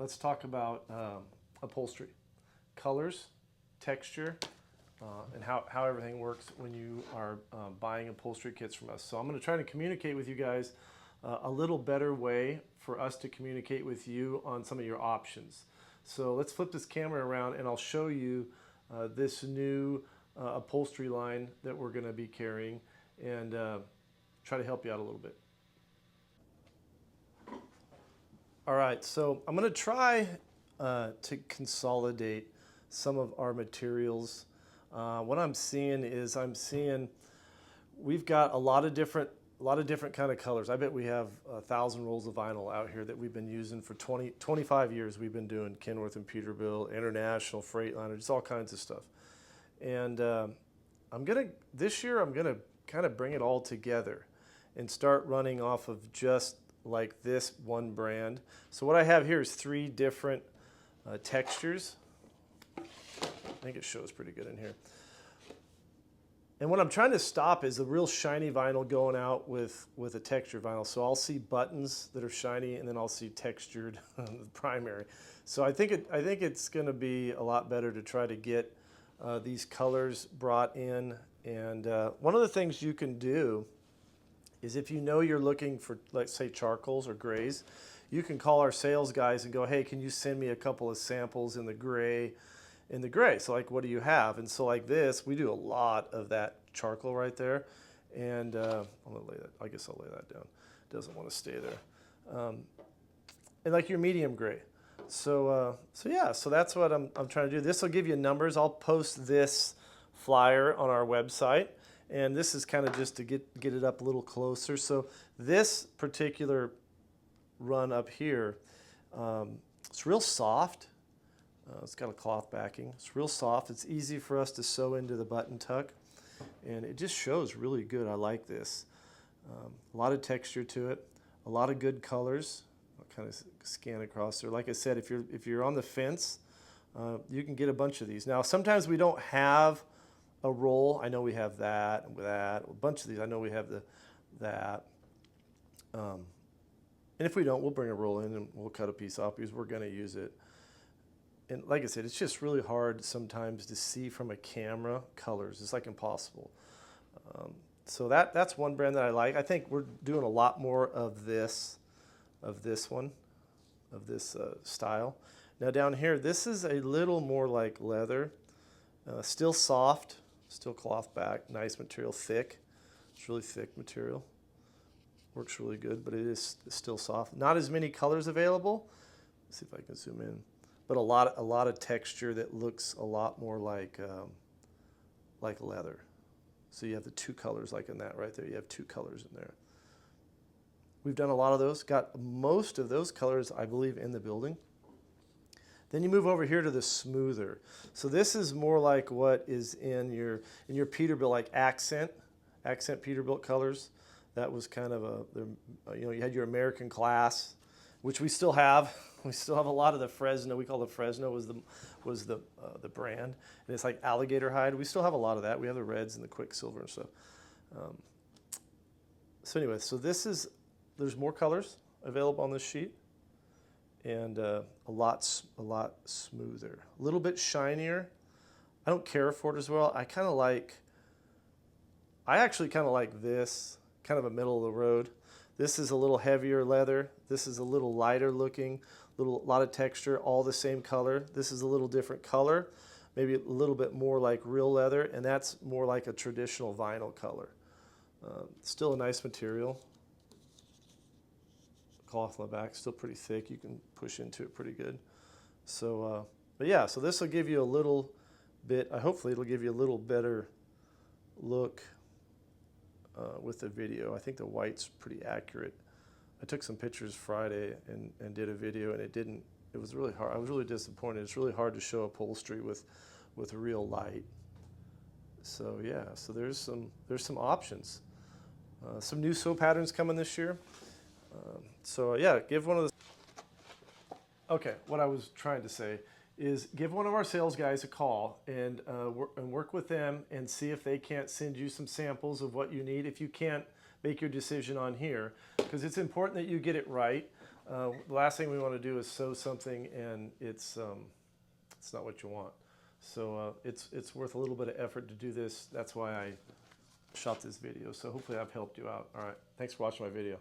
let's talk about upholstery, colors, texture, and how everything works when you are buying upholstery kits from us. So I'm going to try to communicate with you guys a little better way for us to communicate with you on some of your options. So let's flip this camera around and I'll show you this new upholstery line that we're going to be carrying and try to help you out a little bit. All right, so I'm going to try to consolidate some of our materials. What I'm seeing is we've got a lot of different kind of colors. I bet we have 1,000 rolls of vinyl out here that we've been using for 25 years. We've been doing Kenworth and Peterbilt, International, Freightliner, just all kinds of stuff. And this year I'm gonna kind of bring it all together and start running off of just like this one brand. So what I have here is 3 different textures. I think it shows pretty good in here. And what I'm trying to stop is the real shiny vinyl going out with a textured vinyl. So I'll see buttons that are shiny and then I'll see textured primary. So I think it's going to be a lot better to try to get these colors brought in. And one of the things you can do is if you know you're looking for, let's say, charcoals or grays, you can call our sales guys and go, hey, can you send me a couple of samples in the gray? So like, what do you have? And so like this, we do a lot of that charcoal right there. And I'm gonna lay that, I guess I'll lay that down. It doesn't want to stay there. And like your medium gray. So that's what I'm trying to do. This will give you numbers. I'll post this flyer on our website. And this is kind of just to get it up a little closer. So this particular run up here, it's real soft. It's got a cloth backing. It's real soft. It's easy for us to sew into the button tuck. And it just shows really good. I like this. A lot of texture to it. A lot of good colors. I'll kind of scan across there. Like I said, if you're on the fence, you can get a bunch of these. Now, sometimes we don't have a roll. I know we have that and that. A bunch of these. I know we have that. And if we don't, we'll bring a roll in and we'll cut a piece off because we're going to use it. And like I said, it's just really hard sometimes to see from a camera colors. It's like impossible. So that's one brand that I like. I think we're doing a lot more of this style. Now down here, this is a little more like leather. Still soft, still cloth back, nice material, thick. It's really thick material. Works really good, but it is still soft. Not as many colors available. Let's see if I can zoom in. But a lot of texture that looks a lot more like leather. So you have the 2 colors like in that right there. You have 2 colors in there. We've done a lot of those. Got most of those colors, I believe, in the building. Then you move over here to the smoother. So this is more like what is in your Peterbilt, like accent Peterbilt colors. That was kind of you had your American class, which we still have. We still have a lot of the Fresno. We call the Fresno was the brand, and it's like alligator hide. We still have a lot of that. We have the reds and the Quicksilver and stuff. So anyway, so there's more colors available on this sheet, and a lot smoother, a little bit shinier. I don't care for it as well. I actually kind of like this, kind of a middle of the road. This is a little heavier leather. This is a little lighter looking, lot of texture, all the same color. This is a little different color, maybe a little bit more like real leather, and that's more like a traditional vinyl color. Still a nice material. Cloth on the back, still pretty thick. You can push into it pretty good. So, but yeah, so this will give you a little bit, hopefully it'll give you a little better look with the video. I think the white's pretty accurate. I took some pictures Friday and did a video, and it was really hard. I was really disappointed. It's really hard to show upholstery with a real light. So yeah, so there's some options. Some new sew patterns coming this year. So yeah, give one of the... Okay, what I was trying to say is give one of our sales guys a call and work with them and see if they can't send you some samples of what you need if you can't make your decision on here, because it's important that you get it right. The last thing we want to do is sew something and it's not what you want. So it's worth a little bit of effort to do this. That's why I shot this video. So hopefully I've helped you out. All right, thanks for watching my video.